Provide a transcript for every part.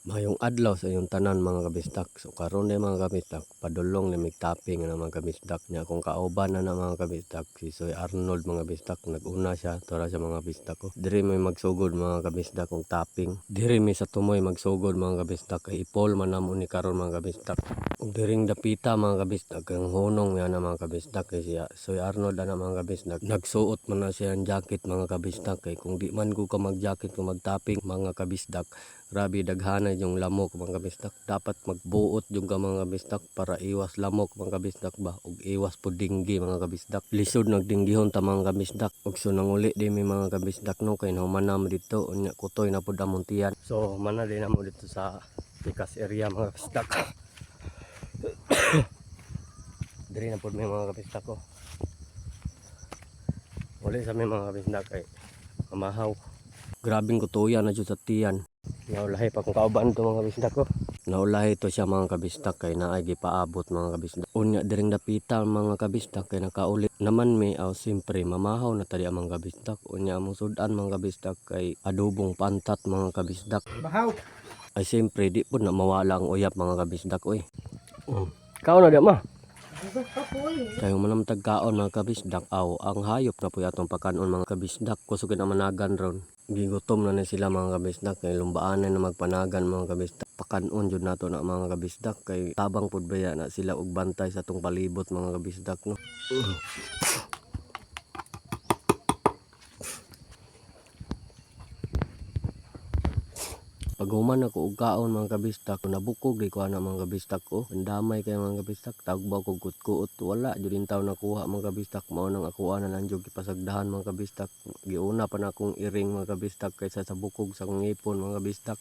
Mayong adlaw sa iyong tanan mga kabisdak. So karon day mga kabisdak, padulong ni migtapping na mga kabisdak niya kung kauban na mga kabisdak si Soy Arnold mga kabisdak. Naguna siya tora sa mga kabisdak ko. Diri may magsugod mga kabisdak kung tapping. Diri may sa tumoy magsugod mga kabisdak kay ipol man namo ni karon mga kabisdak. Ug diring dapita mga kabisdak ang hunong yan na mga kabisdak kay siya Soy Arnold ana mga kabisdak. Nagsuot man na siya ang jacket mga kabisdak kay kung di man ko ka mag-jacket kung mag-tapping mga kabisdak. Grabe daghana yung lamok mga kabisdak. Dapat magbuot yung ka mga kabisdak para iwas lamok mga kabisdak ba ug iwas po dinggi mga kabisdak. Lisod nagdinggihon ta mga kabisdak. Ug so nanguli di may mga kabisdak no kay nahumanam dito unya kutoy na pud among tiyan. So mana din namo dito sa Pikas area mga kabisdak. Diri na pud may mga kabisdak ko. Wala sa may mga kabisdak kay mamahaw. Grabing kutuyan na jud sa tiyan. Naulahi pa kung kauban to mga kabisdak ko. Naulahi to siya mga kabisdak kay naay gipaabot mga kabisdak. Unya diring dapita mga kabisdak kay nakaulit naman may aw simpre mamahaw na tadi ang mga kabisdak. Unya among sudan mga kabisdak kay adobong pantat mga kabisdak. Bahaw. Ay simpre di pud na mawala ang uyap mga kabisdak oy. Kao na di ma. Kayo manam tagkaon mga kabisdak aw ang hayop na po atong pakanon mga kabisdak kusugin ang managan ron. Gigutom na ni sila mga kabisdak kay lumbaanan na magpanagan mga kabisdak. Pakanon jud nato na mga kabisdak kay tabang pud baya na sila og bantay sa tong palibot mga kabisdak no. Pag human ako og kaon mga kabisdak, nabukog di ko ana mga kabisdak ko. Andamay kay mga kabisdak, tagbaw ko gut-kuot wala jud intaw nakuha mga kabisdak. Mao nang ako ana nang jud gipasagdahan mga kabisdak. Giuna pa na akong iring mga kabisdak kaysa sa bukog sa ngipon mga kabisdak.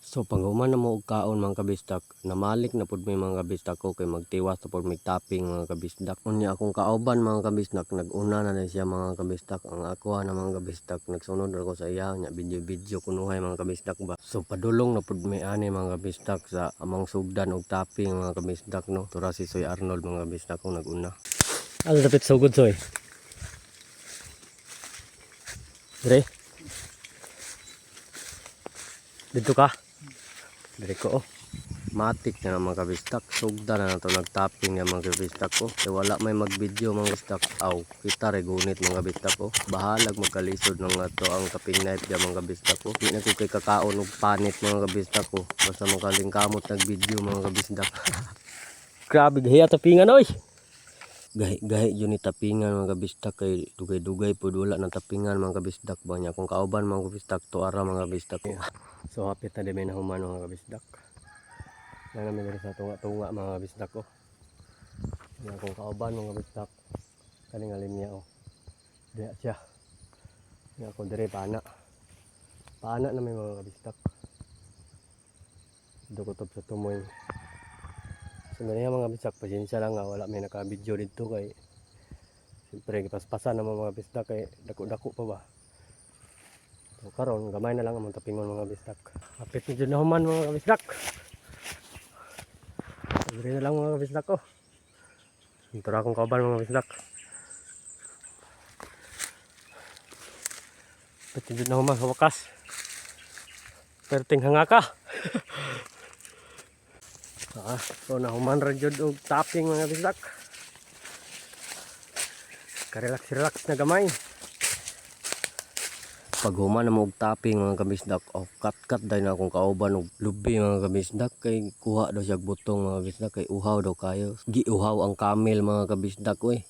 So pag human na mo og kaon mga kabisdak, namalik na pud may mga kabisdak ko kay magtiwas na pud magtapping mga kabisdak. Unya akong kauban mga kabisdak, naguna na siya mga kabisdak. Ang ako na mga kabisdak, nagsunod ako sa iya nya video kunuhay mga kabisdak ba. So padulong na pud may ani mga kabisdak sa amang sugdan og tapping mga kabisdak no. Tura si Soy Arnold mga kabisdak kung naguna. Ano dapat sugod Soy? Dire? Dito ka? Dire ko oh. Matik na mga kabisdak. Sugda na nato nagtapping ng mga kabisdak ko. Kaya wala may mag-video mga kabisdak. Aw, kita regunit mga kabisdak ko. Bahalag magkalisod ng ato ang tapping knife dyan mga kabisdak ko. Hindi na ko kay kakaon og panit mga kabisdak ko. Basta makalingkamot nag-video mga kabisdak. Grabe gahiya tapingan oy. Gahi yun ni tapingan mga kabisdak kay dugay-dugay po wala ng tapingan mga kabisdak ba niya kung kauban mga kabisdak to ara mga kabisdak ko. So hapit na di may nahuman mga kabisdak. Na namin dito sa tunga-tunga mga kabisdak ko. Yan kung kauban mga kabisdak. Kaning alin niya oh. Diya siya. Yan kung dire paana. Paana na may mga kabisdak. Dukutob sa tumoy. So ganyan mga kabisdak. Pasensya lang nga wala may naka-video dito kay siyempre paspasan na mga kabisdak kay dako-dako pa ba. So karon gamay na lang ang tapingon mga kabisdak. Hapit na dyan na human mga kabisdak. Dire na lang mga kabisdak ko. Tura akong kauban mga kabisdak. Patindod na humang wakas. Perting hanga ka. So nahuman rin jud og tapping mga kabisdak. Ka-relax na gamay. Pag human na mo og tapping mga kabisdak, kat dahil na akong kauban og lubi mga kabisdak kay kuha daw siya butong mga kabisdak kay uhaw daw kayo. Giuhaw ang kamel mga kabisdak oy.